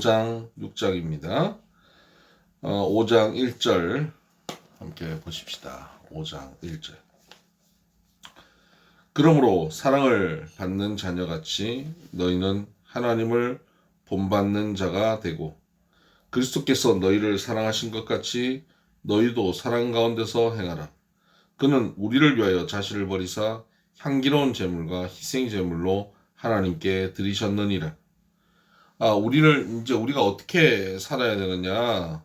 5장 6장입니다. 5장 1절 함께 보십시다. 5장 1절. 그러므로 사랑을 받는 자녀같이 너희는 하나님을 본받는 자가 되고 그리스도께서 너희를 사랑하신 것 같이 너희도 사랑 가운데서 행하라. 그는 우리를 위하여 자신을 버리사 향기로운 제물과 희생 제물로 하나님께 드리셨느니라. 우리가 어떻게 살아야 되느냐?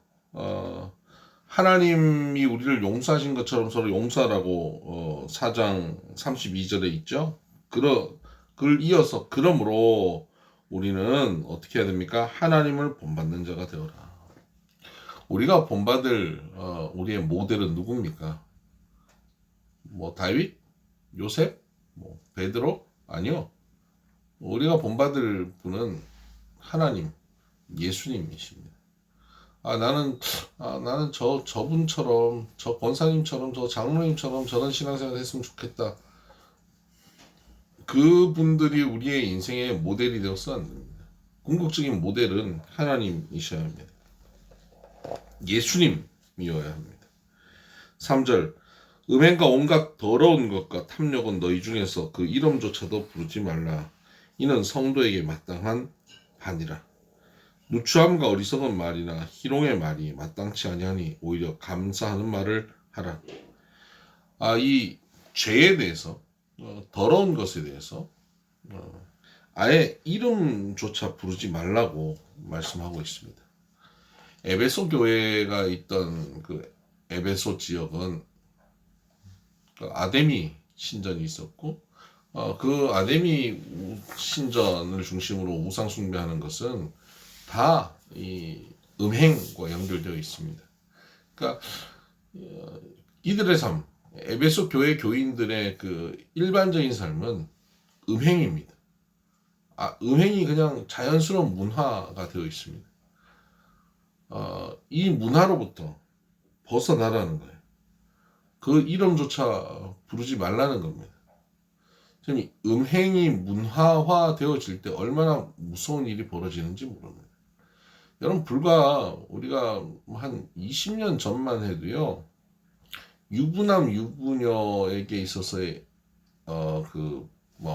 하나님이 우리를 용서하신 것처럼 서로 용서하라고 4장 32절에 있죠. 그걸 이어서 그러므로 우리는 어떻게 해야 됩니까? 하나님을 본받는 자가 되어라. 우리가 본받을 우리의 모델은 누굽니까? 다윗? 요셉? 베드로? 아니요. 우리가 본받을 분은 하나님, 예수님이십니다. 나는 저분처럼, 저 권사님처럼, 저 장로님처럼 저런 신앙생활 했으면 좋겠다. 그분들이 우리의 인생의 모델이 되어서는 안 됩니다. 궁극적인 모델은 하나님이셔야 합니다. 예수님이어야 합니다. 3절. 음행과 온갖 더러운 것과 탐욕은 너희 중에서 그 이름조차도 부르지 말라. 이는 성도에게 마땅한 반이라. 누추함과 어리석은 말이나 희롱의 말이 마땅치 아니하니 오히려 감사하는 말을 하라. 이 죄에 대해서, 더러운 것에 대해서 아예 이름조차 부르지 말라고 말씀하고 있습니다. 에베소 교회가 있던 그 에베소 지역은 아데미 신전이 있었고, 그 아데미 신전을 중심으로 우상 숭배하는 것은 다 이 음행과 연결되어 있습니다. 그러니까 이들의 삶, 에베소 교회 교인들의 그 일반적인 삶은 음행입니다. 음행이 그냥 자연스러운 문화가 되어 있습니다. 이 문화로부터 벗어나라는 거예요. 그 이름조차 부르지 말라는 겁니다. 음행이 문화화 되어질 때 얼마나 무서운 일이 벌어지는지 모릅니다. 여러분, 불과 우리가 한 20년 전만 해도요, 유부남 유부녀에게 있어서의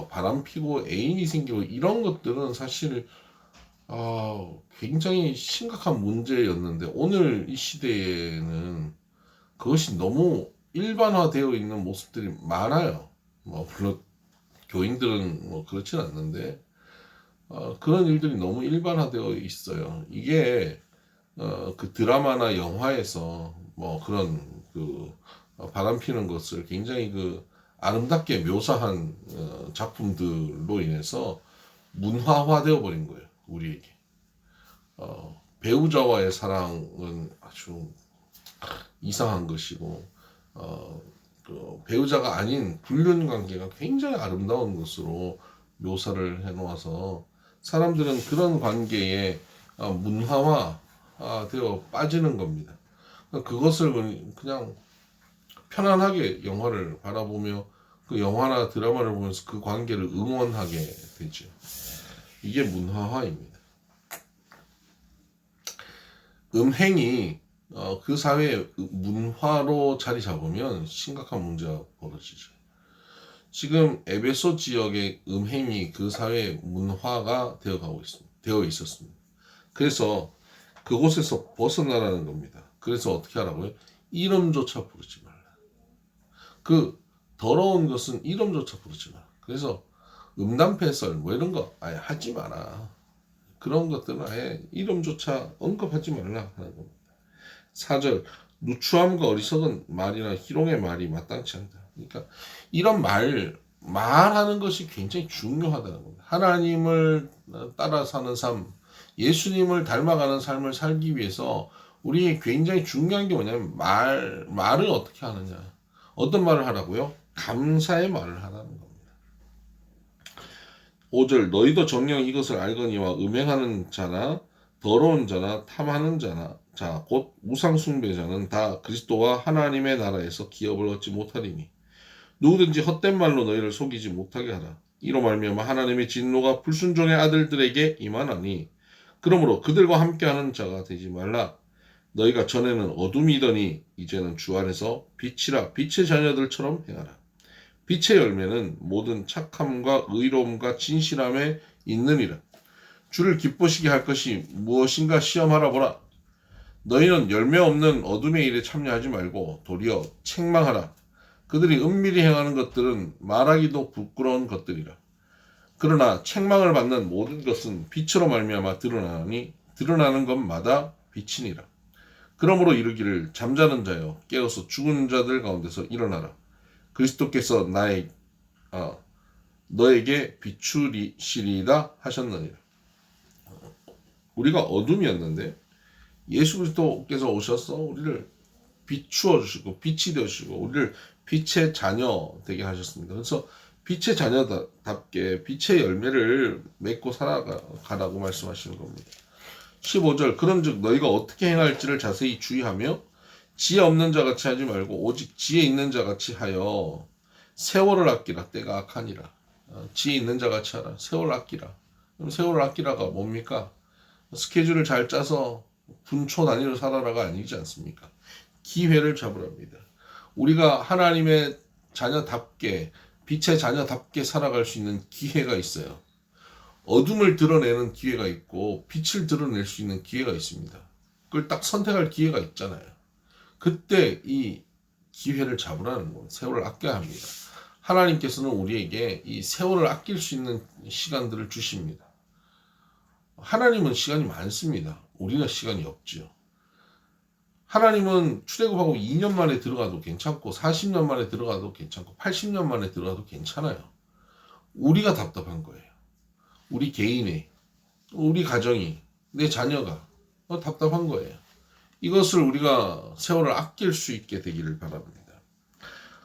바람 피고 애인이 생기고 이런 것들은 사실 굉장히 심각한 문제였는데, 오늘 이 시대에는 그것이 너무 일반화되어 있는 모습들이 많아요. 물론 교인들은 그렇진 않는데 그런 일들이 너무 일반화되어 있어요. 이게 그 드라마나 영화에서 그런 바람피는 것을 굉장히 아름답게 묘사한 작품들로 인해서 문화화되어 버린 거예요. 우리에게 배우자와의 사랑은 아주 이상한 것이고 배우자가 아닌 불륜 관계가 굉장히 아름다운 것으로 묘사를 해놓아서 사람들은 그런 관계에 문화화 되어 빠지는 겁니다. 그것을 그냥 편안하게 영화를 바라보며 그 영화나 드라마를 보면서 그 관계를 응원하게 되죠. 이게 문화화입니다. 음행이 그 사회의 문화로 자리 잡으면 심각한 문제가 벌어지죠. 지금 에베소 지역의 음행이 그 사회의 문화가 되어 있었습니다. 그래서 그곳에서 벗어나라는 겁니다. 그래서 어떻게 하라고요? 이름조차 부르지 말라. 그 더러운 것은 이름조차 부르지 마라. 그래서 음담패설 이런 거 아예 하지 마라. 그런 것들은 아예 이름조차 언급하지 말라 하는 겁니다. 4절. 누추함과 어리석은 말이나 희롱의 말이 마땅치 않다. 그러니까 이런 말하는 것이 굉장히 중요하다는 겁니다. 하나님을 따라 사는 삶, 예수님을 닮아가는 삶을 살기 위해서 우리 굉장히 중요한 게 뭐냐면 말을 어떻게 하느냐. 어떤 말을 하라고요? 감사의 말을 하라는 겁니다. 5절. 너희도 정녕 이것을 알거니와 음행하는 자나 더러운 자나 탐하는 자나 곧 우상 숭배자는 다 그리스도와 하나님의 나라에서 기업을 얻지 못하리니 누구든지 헛된 말로 너희를 속이지 못하게 하라. 이로 말미암아 하나님의 진노가 불순종의 아들들에게 임하나니 그러므로 그들과 함께하는 자가 되지 말라. 너희가 전에는 어둠이더니 이제는 주 안에서 빛이라. 빛의 자녀들처럼 행하라. 빛의 열매는 모든 착함과 의로움과 진실함에 있느니라. 주를 기쁘시게 할 것이 무엇인가 시험하라 보라. 너희는 열매 없는 어둠의 일에 참여하지 말고 도리어 책망하라. 그들이 은밀히 행하는 것들은 말하기도 부끄러운 것들이라. 그러나 책망을 받는 모든 것은 빛으로 말미암아 드러나니 드러나는 것마다 빛이니라. 그러므로 이르기를 잠자는 자여 깨어서 죽은 자들 가운데서 일어나라. 그리스도께서 너에게 비추시리다 하셨느니라. 우리가 어둠이었는데 예수 그리스도께서 오셔서 우리를 비추어 주시고 빛이 되어 주시고 우리를 빛의 자녀 되게 하셨습니다. 그래서 빛의 자녀답게 빛의 열매를 맺고 살아가라고 말씀하시는 겁니다. 15절 그런즉 너희가 어떻게 행할지를 자세히 주의하며 지혜 없는 자같이 하지 말고 오직 지혜 있는 자같이 하여 세월을 아끼라. 때가 악하니라. 지혜 있는 자같이 하라. 세월을 아끼라. 그럼 세월을 아끼라가 뭡니까? 스케줄을 잘 짜서 분초 단위로 살아라가 아니지 않습니까? 기회를 잡으랍니다. 우리가 하나님의 자녀답게 빛의 자녀답게 살아갈 수 있는 기회가 있어요. 어둠을 드러내는 기회가 있고 빛을 드러낼 수 있는 기회가 있습니다. 그걸 딱 선택할 기회가 있잖아요. 그때 이 기회를 잡으라는 거, 세월을 아껴야 합니다. 하나님께서는 우리에게 이 세월을 아낄 수 있는 시간들을 주십니다. 하나님은 시간이 많습니다. 우리는 시간이 없지요. 하나님은 출애굽하고 2년 만에 들어가도 괜찮고 40년 만에 들어가도 괜찮고 80년 만에 들어가도 괜찮아요. 우리가 답답한 거예요. 우리 개인이, 우리 가정이, 내 자녀가 답답한 거예요. 이것을 우리가 세월을 아낄 수 있게 되기를 바랍니다.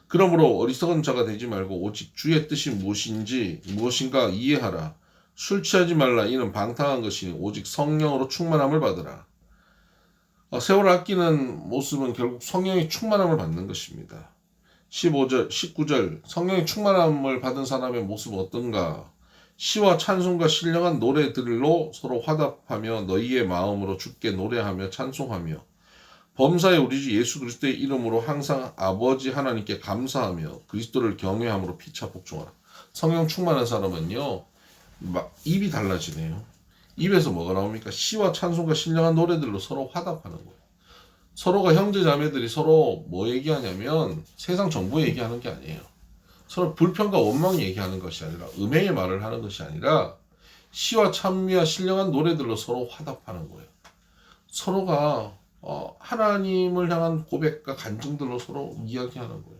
그러므로 어리석은 자가 되지 말고 오직 주의 뜻이 무엇인가 이해하라. 술 취하지 말라. 이는 방탕한 것이니 오직 성령으로 충만함을 받으라. 세월을 아끼는 모습은 결국 성령의 충만함을 받는 것입니다. 15절, 19절 성령의 충만함을 받은 사람의 모습은 어떤가? 시와 찬송과 신령한 노래들로 서로 화답하며 너희의 마음으로 주께 노래하며 찬송하며 범사에 우리 주 예수 그리스도의 이름으로 항상 아버지 하나님께 감사하며 그리스도를 경외함으로 피차 복종하라. 성령 충만한 사람은요, 입이 달라지네요. 입에서 뭐가 나옵니까? 시와 찬송과 신령한 노래들로 서로 화답하는 거예요. 서로가 형제 자매들이 서로 뭐 얘기하냐면 세상 정보 얘기하는 게 아니에요. 서로 불평과 원망 얘기하는 것이 아니라 음행의 말을 하는 것이 아니라 시와 찬미와 신령한 노래들로 서로 화답하는 거예요. 서로가 하나님을 향한 고백과 간증들로 서로 이야기하는 거예요.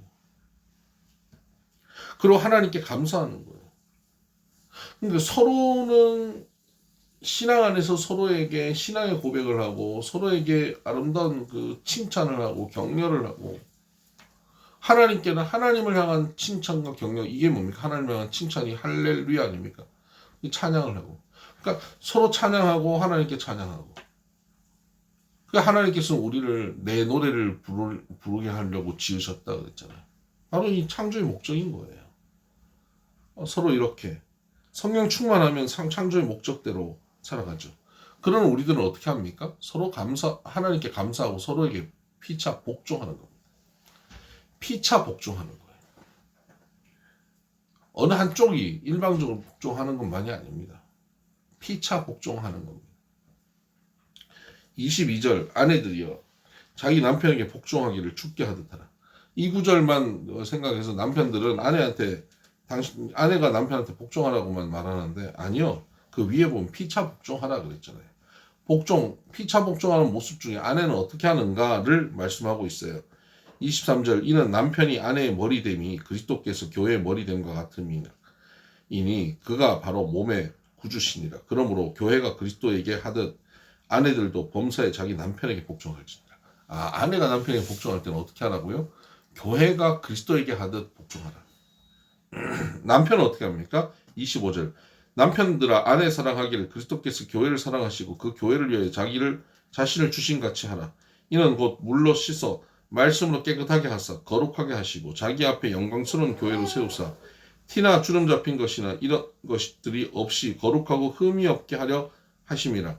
그리고 하나님께 감사하는 거예요. 그러니까 서로는 신앙 안에서 서로에게 신앙의 고백을 하고 서로에게 아름다운 그 칭찬을 하고 격려를 하고 하나님께는 하나님을 향한 칭찬과 격려, 이게 뭡니까? 하나님을 향한 칭찬이 할렐루야 아닙니까? 이 찬양을 하고, 그러니까 서로 찬양하고 하나님께 찬양하고, 그러니까 하나님께서는 우리를 내 노래를 부르게 하려고 지으셨다 그랬잖아요. 바로 이 창조의 목적인 거예요. 서로 이렇게 성령 충만하면 창조의 목적대로 살아가죠. 그러면 우리들은 어떻게 합니까? 서로 하나님께 감사하고 서로에게 피차 복종하는 겁니다. 피차 복종하는 거예요. 어느 한쪽이 일방적으로 복종하는 것만이 아닙니다. 피차 복종하는 겁니다. 22절 아내들이여 자기 남편에게 복종하기를 죽게 하듯 하라. 이 구절만 생각해서 남편들은 아내가 남편한테 복종하라고만 말하는데 아니요. 그 위에 보면 피차 복종하라 그랬잖아요. 피차 복종하는 모습 중에 아내는 어떻게 하는가를 말씀하고 있어요. 23절 이는 남편이 아내의 머리됨이 그리스도께서 교회의 머리됨과 같음이니 그가 바로 몸의 구주시니라. 그러므로 교회가 그리스도에게 하듯 아내들도 범사에 자기 남편에게 복종할지니라. 아내가 남편에게 복종할 때는 어떻게 하라고요? 교회가 그리스도에게 하듯 복종하라. 남편은 어떻게 합니까? 25절 남편들아 아내 사랑하기를 그리스도께서 교회를 사랑하시고 그 교회를 위하여 자신을 주신 같이 하라. 이는 곧 물로 씻어 말씀으로 깨끗하게 하사 거룩하게 하시고 자기 앞에 영광스러운 교회로 세우사 티나 주름 잡힌 것이나 이런 것들이 없이 거룩하고 흠이 없게 하려 하심이라.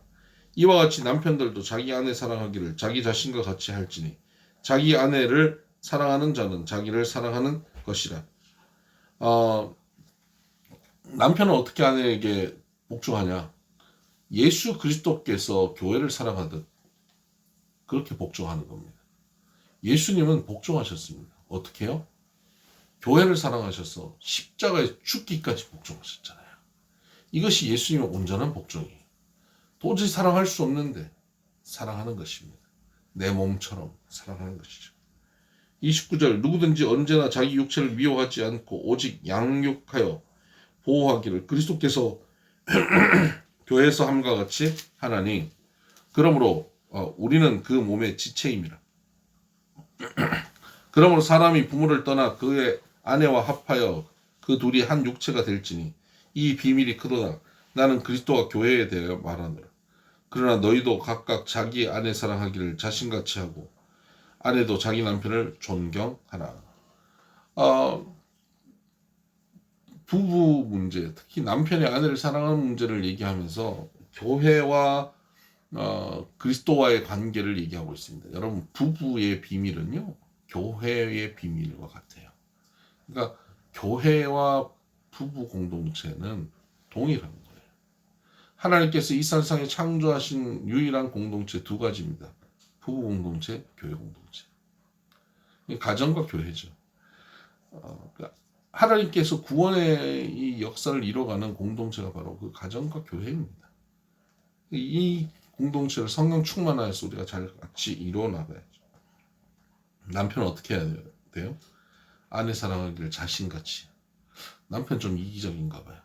이와 같이 남편들도 자기 아내 사랑하기를 자기 자신과 같이 할지니 자기 아내를 사랑하는 자는 자기를 사랑하는 것이라. 남편은 어떻게 아내에게 복종하냐? 예수 그리스도께서 교회를 사랑하듯 그렇게 복종하는 겁니다. 예수님은 복종하셨습니다. 어떻게요? 교회를 사랑하셔서 십자가에 죽기까지 복종하셨잖아요. 이것이 예수님의 온전한 복종이에요. 도저히 사랑할 수 없는데 사랑하는 것입니다. 내 몸처럼 사랑하는 것이죠. 29절 누구든지 언제나 자기 육체를 미워하지 않고 오직 양육하여 보호하기를 그리스도께서 교회에서 함과 같이 하나니 그러므로 우리는 그 몸의 지체임이라. 그러므로 사람이 부모를 떠나 그의 아내와 합하여 그 둘이 한 육체가 될지니 이 비밀이 크도다. 나는 그리스도와 교회에 대하여 말하노라. 그러나 너희도 각각 자기 아내 사랑하기를 자신같이 하고 아내도 자기 남편을 존경하라. 부부 문제, 특히 남편이 아내를 사랑하는 문제를 얘기하면서 교회와 그리스도와의 관계를 얘기하고 있습니다. 여러분, 부부의 비밀은요, 교회의 비밀과 같아요. 그러니까 교회와 부부 공동체는 동일한 거예요. 하나님께서 이 세상에 창조하신 유일한 공동체 두 가지입니다. 부부 공동체, 교회 공동체. 가정과 교회죠. 그러니까 하나님께서 구원의 이 역사를 이뤄가는 공동체가 바로 그 가정과 교회입니다. 이 공동체를 성령 충만하여서 우리가 잘 같이 이루어 나가야죠. 남편은 어떻게 해야 돼요? 아내 사랑하기를 자신같이. 남편 좀 이기적인가 봐요.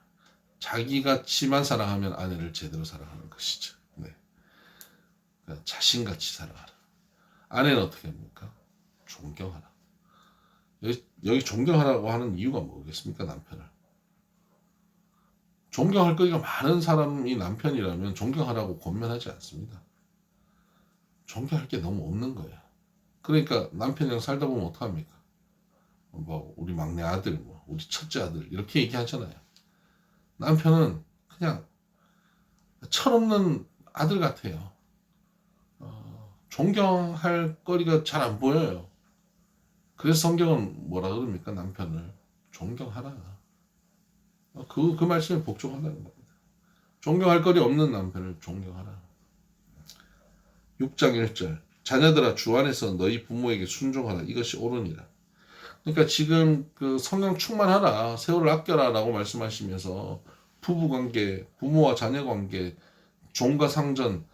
자기같이만 사랑하면 아내를 제대로 사랑하는 것이죠. 네. 그러니까 자신같이 사랑하라. 아내는 어떻게 합니까? 존경하라. 여기 존경하라고 하는 이유가 뭐겠습니까? 남편을. 존경할 거리가 많은 사람이 남편이라면 존경하라고 권면하지 않습니다. 존경할 게 너무 없는 거예요. 그러니까 남편이랑 살다 보면 어떡합니까? 뭐 우리 막내 아들, 뭐 우리 첫째 아들 이렇게 얘기하잖아요. 남편은 그냥 철없는 아들 같아요. 존경할 거리가 잘 안 보여요. 그래서 성경은 뭐라 그럽니까? 남편을 존경하라. 그 말씀에 복종한다는 겁니다. 존경할 거리 없는 남편을 존경하라. 6장 1절 자녀들아 주 안에서 너희 부모에게 순종하라. 이것이 옳으니라. 그러니까 지금 그 성령 충만하라. 세월을 아껴라 라고 말씀하시면서 부부관계, 부모와 자녀관계, 종과 상전,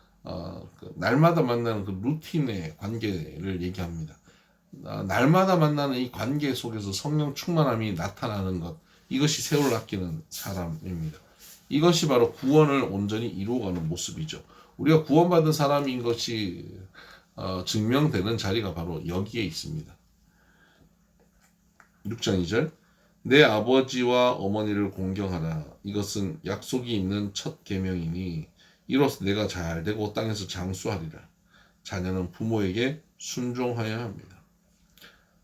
날마다 만나는 그 루틴의 관계를 얘기합니다. 날마다 만나는 이 관계 속에서 성령 충만함이 나타나는 것, 이것이 세월을 아끼는 사람입니다. 이것이 바로 구원을 온전히 이루어가는 모습이죠. 우리가 구원받은 사람인 것이 증명되는 자리가 바로 여기에 있습니다. 6장 2절 내 아버지와 어머니를 공경하라. 이것은 약속이 있는 첫 계명이니 이로써 내가 잘되고 땅에서 장수하리라. 자녀는 부모에게 순종하여야 합니다.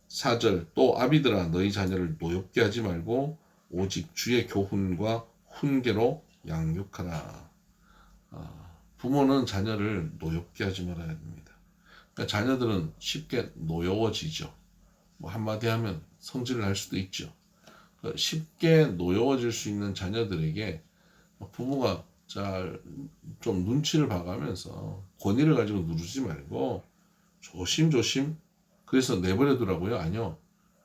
4절 또 아비들아 너희 자녀를 노엽게 하지 말고 오직 주의 교훈과 훈계로 양육하라. 부모는 자녀를 노엽게 하지 말아야 됩니다. 그러니까 자녀들은 쉽게 노여워지죠. 뭐 한마디 하면 성질을 할 수도 있죠. 그러니까 쉽게 노여워질 수 있는 자녀들에게 부모가 잘 좀 눈치를 봐가면서 권위를 가지고 누르지 말고 조심조심 그래서 내버려두라고요? 아니요.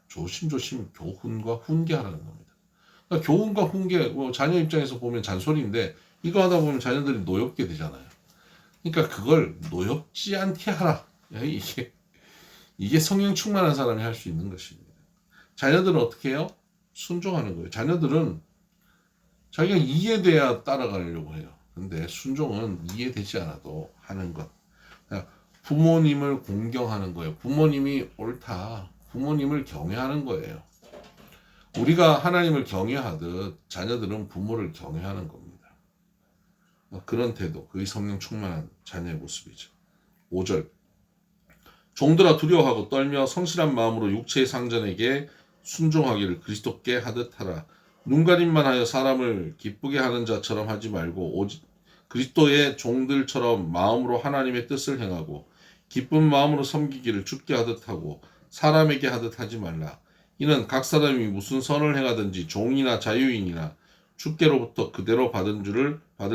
조심조심 교훈과 훈계하라는 겁니다. 그러니까 교훈과 훈계, 자녀 입장에서 보면 잔소리인데 이거 하다 보면 자녀들이 노엽게 되잖아요. 그러니까 그걸 노엽지 않게 하라. 이게 성령 충만한 사람이 할 수 있는 것입니다. 자녀들은 어떻게 해요? 순종하는 거예요. 자녀들은 자기가 이해돼야 따라가려고 해요. 근데 순종은 이해되지 않아도 하는 것. 부모님을 공경하는 거예요. 부모님이 옳다. 부모님을 경외하는 거예요. 우리가 하나님을 경외하듯 자녀들은 부모를 경외하는 겁니다. 그런 태도, 그의 성령 충만한 자녀의 모습이죠. 5절 종들아 두려워하고 떨며 성실한 마음으로 육체의 상전에게 순종하기를 그리스도께 하듯 하라. 눈가림만 하여 사람을 기쁘게 하는 자처럼 하지 말고 오직 그리스도의 종들처럼 마음으로 하나님의 뜻을 행하고 기쁜 마음으로 섬기기를 주께 하듯 하고 사람에게 하듯 하지 말라. 이는 각 사람이 무슨 선을 행하든지 종이나 자유인이나 주께로부터 그대로 받을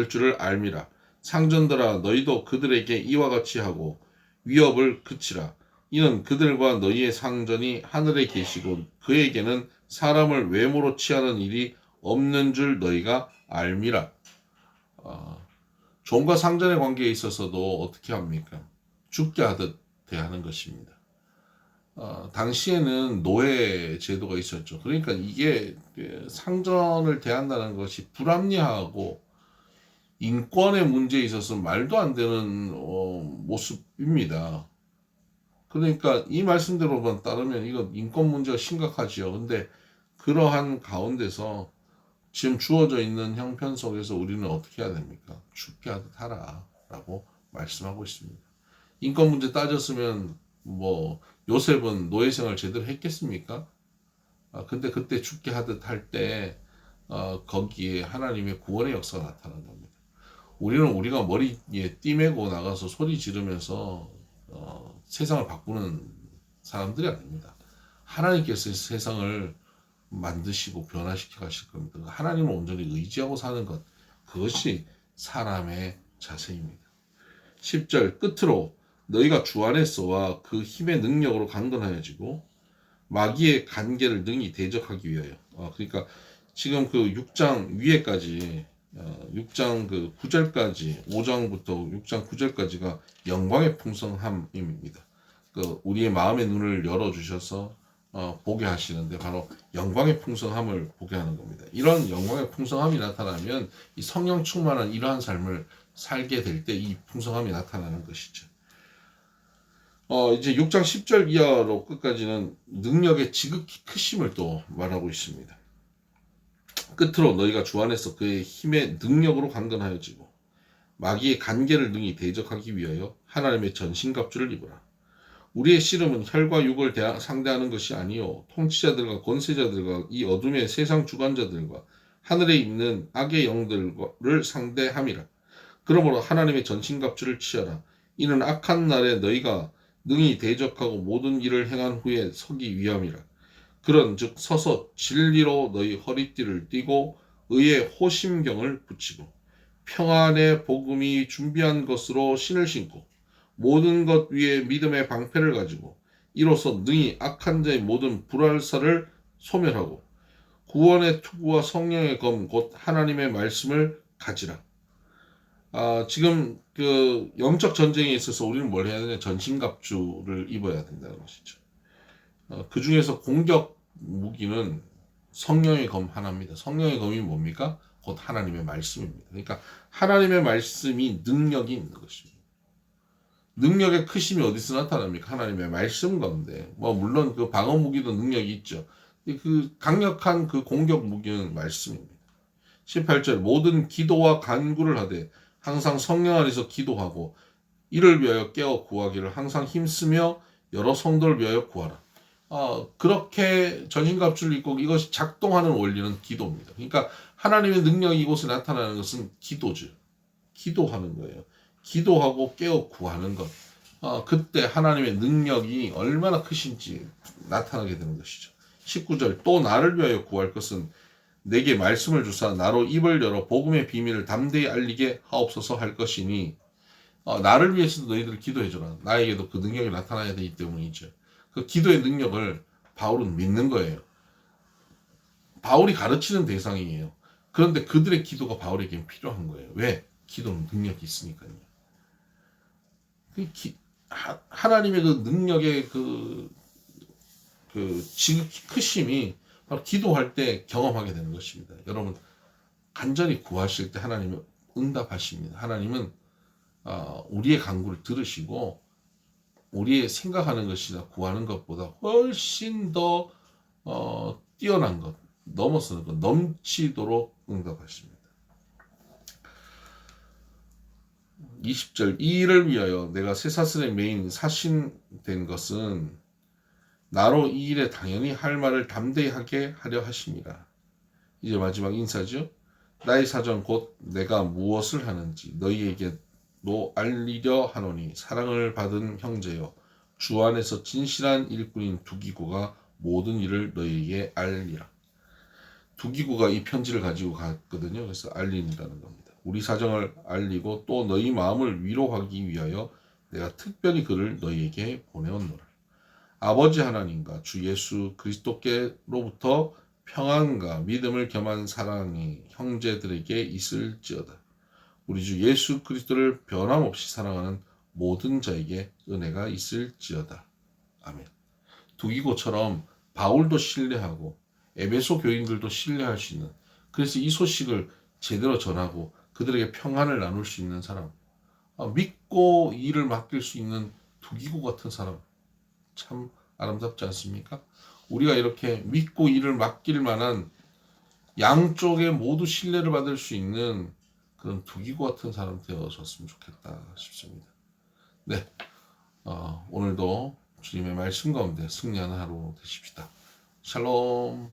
줄을 알미라. 상전들아 너희도 그들에게 이와 같이 하고 위협을 그치라. 이는 그들과 너희의 상전이 하늘에 계시고 그에게는 사람을 외모로 취하는 일이 없는 줄 너희가 알미라. 종과 상전의 관계에 있어서도 어떻게 합니까? 죽게 하듯 대하는 것입니다. 당시에는 노예 제도가 있었죠. 그러니까 이게 상전을 대한다는 것이 불합리하고 인권의 문제에 있어서 말도 안 되는 모습입니다. 그러니까 이 말씀대로만 따르면 이거 인권 문제가 심각하지요. 근데 그러한 가운데서 지금 주어져 있는 형편 속에서 우리는 어떻게 해야 됩니까? 죽게 하듯 하라라고 말씀하고 있습니다. 인권 문제 따졌으면 뭐 요셉은 노예 생활 제대로 했겠습니까? 근데 그때 죽게 하듯 할 때 거기에 하나님의 구원의 역사가 나타난 겁니다. 우리는 우리가 머리에 띠매고 나가서 소리 지르면서 세상을 바꾸는 사람들이 아닙니다. 하나님께서 세상을 만드시고 변화시켜 가실 겁니다. 하나님을 온전히 의지하고 사는 것, 그것이 사람의 자세입니다. 10절 끝으로 너희가 주 안에서와 그 힘의 능력으로 강건하여지고 마귀의 간계를 능히 대적하기 위하여. 그러니까 지금 그 6장 위에까지 6장 그 9절까지 5장부터 6장 9절까지가 영광의 풍성함입니다. 그 우리의 마음의 눈을 열어 주셔서 보게 하시는데 바로 영광의 풍성함을 보게 하는 겁니다. 이런 영광의 풍성함이 나타나면 이 성령 충만한 이러한 삶을 살게 될 때 이 풍성함이 나타나는 것이죠. 이제 6장 10절 이하로 끝까지는 능력의 지극히 크심을 또 말하고 있습니다. 끝으로 너희가 주 안에서 그의 힘의 능력으로 강건하여지고 마귀의 간계를 능히 대적하기 위하여 하나님의 전신갑주를 입으라. 우리의 씨름은 혈과 육을 상대하는 것이 아니요 통치자들과 권세자들과 이 어둠의 세상 주관자들과 하늘에 있는 악의 영들을 상대함이라. 그러므로 하나님의 전신갑주를 취하라. 이는 악한 날에 너희가 능히 대적하고 모든 일을 행한 후에 서기 위함이라. 그런즉 서서 진리로 너희 허리띠를 띠고 의의 호심경을 붙이고 평안의 복음이 준비한 것으로 신을 신고 모든 것 위에 믿음의 방패를 가지고 이로써 능히 악한 자의 모든 불알사를 소멸하고 구원의 투구와 성령의 검 곧 하나님의 말씀을 가지라. 지금 그 영적 전쟁에 있어서 우리는 뭘 해야 되냐? 전신갑주를 입어야 된다는 것이죠. 그 중에서 공격 무기는 성령의 검 하나입니다. 성령의 검이 뭡니까? 곧 하나님의 말씀입니다. 그러니까 하나님의 말씀이 능력이 있는 것입니다. 능력의 크심이 어디서 나타납니까? 하나님의 말씀 가운데. 물론 그 방어 무기도 능력이 있죠. 그 강력한 그 공격 무기는 말씀입니다. 18절 모든 기도와 간구를 하되 항상 성령 안에서 기도하고 이를 위하여 깨어 구하기를 항상 힘쓰며 여러 성도를 위하여 구하라. 그렇게 전신갑주를 입고 이것이 작동하는 원리는 기도입니다. 그러니까 하나님의 능력이 이곳에 나타나는 것은 기도죠. 기도하는 거예요. 기도하고 깨어 구하는 것. 그때 하나님의 능력이 얼마나 크신지 나타나게 되는 것이죠. 19절 또 나를 위하여 구할 것은 내게 말씀을 주사 나로 입을 열어 복음의 비밀을 담대히 알리게 하옵소서 할 것이니 나를 위해서도 너희들 기도해줘라. 나에게도 그 능력이 나타나야 되기 때문이죠. 그 기도의 능력을 바울은 믿는 거예요. 바울이 가르치는 대상이에요. 그런데 그들의 기도가 바울에게 필요한 거예요. 왜? 기도는 능력이 있으니까요. 하나님의 그 능력의 그 지극히 크심이 바로 기도할 때 경험하게 되는 것입니다. 여러분 간절히 구하실 때 하나님은 응답하십니다. 하나님은 우리의 간구를 들으시고 우리의 생각하는 것이나 구하는 것보다 훨씬 더 뛰어난 것, 넘어서는 것, 넘치도록 응답하십니다. 20절 이 일을 위하여 내가 쇠사슬에 매인 사신된 것은 나로 이 일에 당연히 할 말을 담대히 하게 하려 하심이라. 이제 마지막 인사죠. 나의 사정 곧 내가 무엇을 하는지 너희에게도 알리려 하노니 사랑을 받은 형제여 주 안에서 진실한 일꾼인 두기고가 모든 일을 너희에게 알리라. 두기고가 이 편지를 가지고 갔거든요. 그래서 알린다는 겁니다. 우리 사정을 알리고 또 너희 마음을 위로하기 위하여 내가 특별히 그를 너희에게 보내었노라. 아버지 하나님과 주 예수 그리스도께로부터 평안과 믿음을 겸한 사랑이 형제들에게 있을지어다. 우리 주 예수 그리스도를 변함없이 사랑하는 모든 자에게 은혜가 있을지어다. 아멘. 두기고처럼 바울도 신뢰하고 에베소 교인들도 신뢰할 수 있는, 그래서 이 소식을 제대로 전하고 그들에게 평안을 나눌 수 있는 사람, 믿고 일을 맡길 수 있는 두기고 같은 사람, 참 아름답지 않습니까? 우리가 이렇게 믿고 일을 맡길 만한 양쪽에 모두 신뢰를 받을 수 있는 그런 두기고 같은 사람 되어졌으면 좋겠다 싶습니다. 네, 오늘도 주님의 말씀 가운데 승리하는 하루 되십시다. 샬롬.